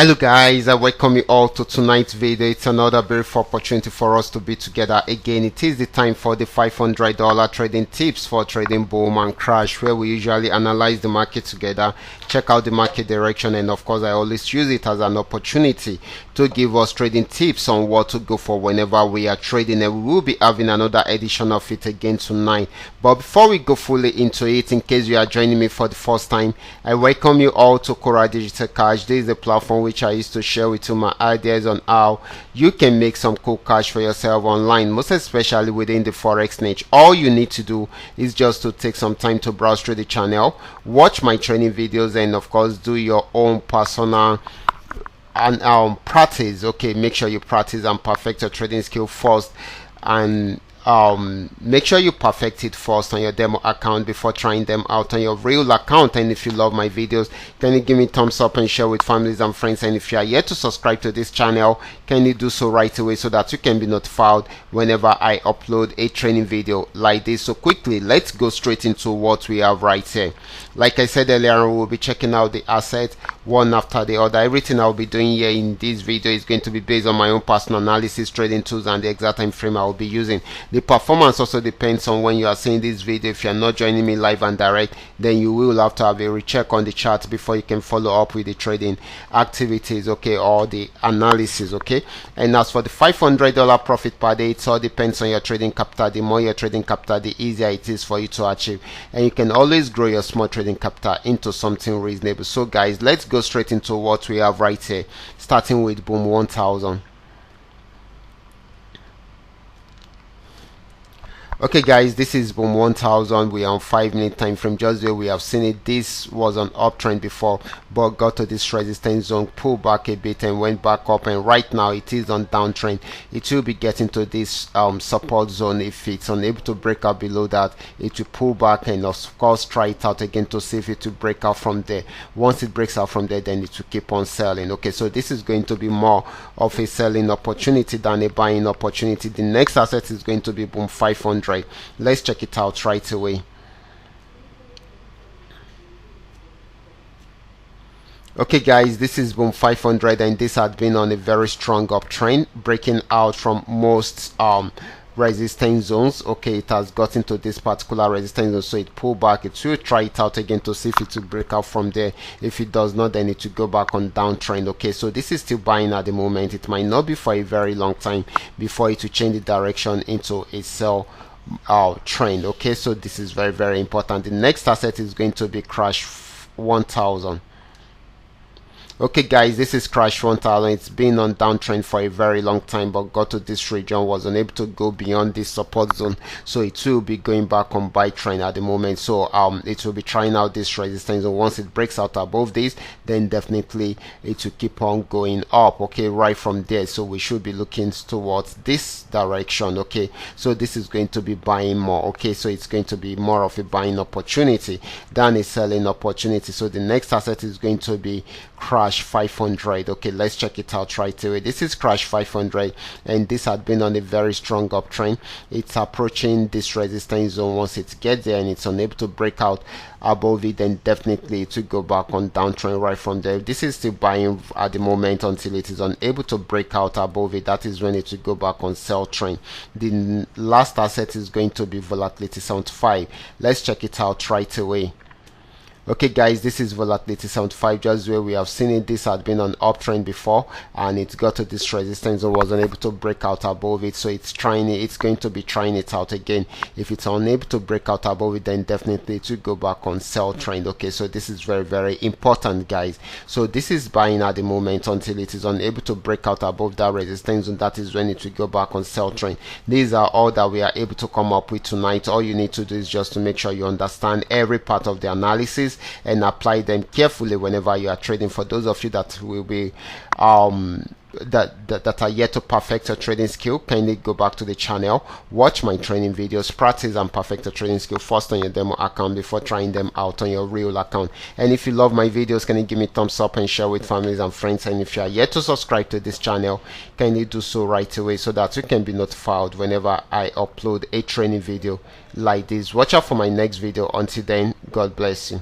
Hello guys, I welcome you all to tonight's video. It's another beautiful opportunity for us to be together again. It is the time for the $500 trading tips for trading boom and crash, where we usually analyze the market together, check out the market direction, and of course I always use it as an opportunity to give us trading tips on what to go for whenever we are trading, and we will be having another edition of it again tonight. But before we go fully into it, in case you are joining me for the first time, I welcome you all to Qora detectorK. This is the platform which I used to share with you my ideas on how you can make some cool cash for yourself online, most especially within the forex niche. All you need to do is just to take some time to browse through the channel, watch my training videos, and of course do your own personal and practice. Okay, make sure you practice and perfect your trading skill first, and make sure you perfect it first on your demo account before trying them out on your real account. And if you love my videos, can you give me a thumbs up and share with families and friends? And if you are yet to subscribe to this channel, can you do so right away so that you can be notified whenever I upload a training video like this? So quickly, let's go straight into what we have right here. Like I said earlier, we'll be checking out the assets one after the other. Everything I'll be doing here in this video is going to be based on my own personal analysis, trading tools, and the exact time frame I will be using. The performance also depends on when you are seeing this video. If you are not joining me live and direct, then you will have to have a recheck on the chart before you can follow up with the trading activities, okay, or the analysis, okay. And as for the $500 profit per day, it all depends on your trading capital. The more your trading capital, the easier it is for you to achieve, and you can always grow your small trading capital into something reasonable. So guys, let's go straight into what we have right here, starting with boom 1000. Okay guys, this is boom 1000. We are on 5-minute time frame, just where we have seen it. This was an uptrend before, but got to this resistance zone, pulled back a bit and went back up, and right now it is on downtrend. It will be getting to this support zone. If it's unable to break out below that, it will pull back and of course try it out again to see if it will break out from there. Once it breaks out from there, then it will keep on selling. Okay, so this is going to be more of a selling opportunity than a buying opportunity. The next asset is going to be boom 500. Let's check it out right away. Okay guys, this is boom 500, and this had been on a very strong uptrend, breaking out from most resistance zones. Okay, it has gotten to this particular resistance zone, so it pulled back. It will try it out again to see if it will break out from there. If it does not, then it will go back on downtrend. Okay, so this is still buying at the moment. It might not be for a very long time before it will change the direction into a sell trend. Okay, so this is very important. The next asset is going to be crash 1000. Okay guys, this is crash 1000. It's been on downtrend for a very long time, but got to this region, was unable to go beyond this support zone, so it will be going back on buy trend at the moment. So it will be trying out this resistance, and once it breaks out above this, then definitely it will keep on going up, okay, right from there. So we should be looking towards this direction. Okay, so this is going to be buying more. Okay, so it's going to be more of a buying opportunity than a selling opportunity. So the next asset is going to be crash 500. Okay, let's check it out right away. This is crash 500, and this had been on a very strong uptrend. It's approaching this resistance zone. Once it gets there and it's unable to break out above it, then definitely it will go back on downtrend right from there. This is still buying at the moment until it is unable to break out above it. That is when it will go back on sell trend. The last asset is going to be volatility 75. Let's check it out right away. Okay guys, this is volatility 75, just where we have seen it. This had been on uptrend before, and it got to this resistance and was unable to break out above it, so it's trying it. It's going to be trying it out again. If it's unable to break out above it, then definitely it will go back on sell trend. Okay, so this is very important guys. So this is buying at the moment until it is unable to break out above that resistance, and that is when it will go back on sell trend. These are all that we are able to come up with tonight. All you need to do is just to make sure you understand every part of the analysis and apply them carefully whenever you are trading. For those of you that will be that are yet to perfect your trading skill, kindly go back to the channel, watch my training videos, practice and perfect your trading skill first on your demo account before trying them out on your real account. And if you love my videos, can you give me a thumbs up and share with families and friends? And if you are yet to subscribe to this channel, kindly do so right away so that you can be notified whenever I upload a training video like this. Watch out for my next video. Until then, God bless you.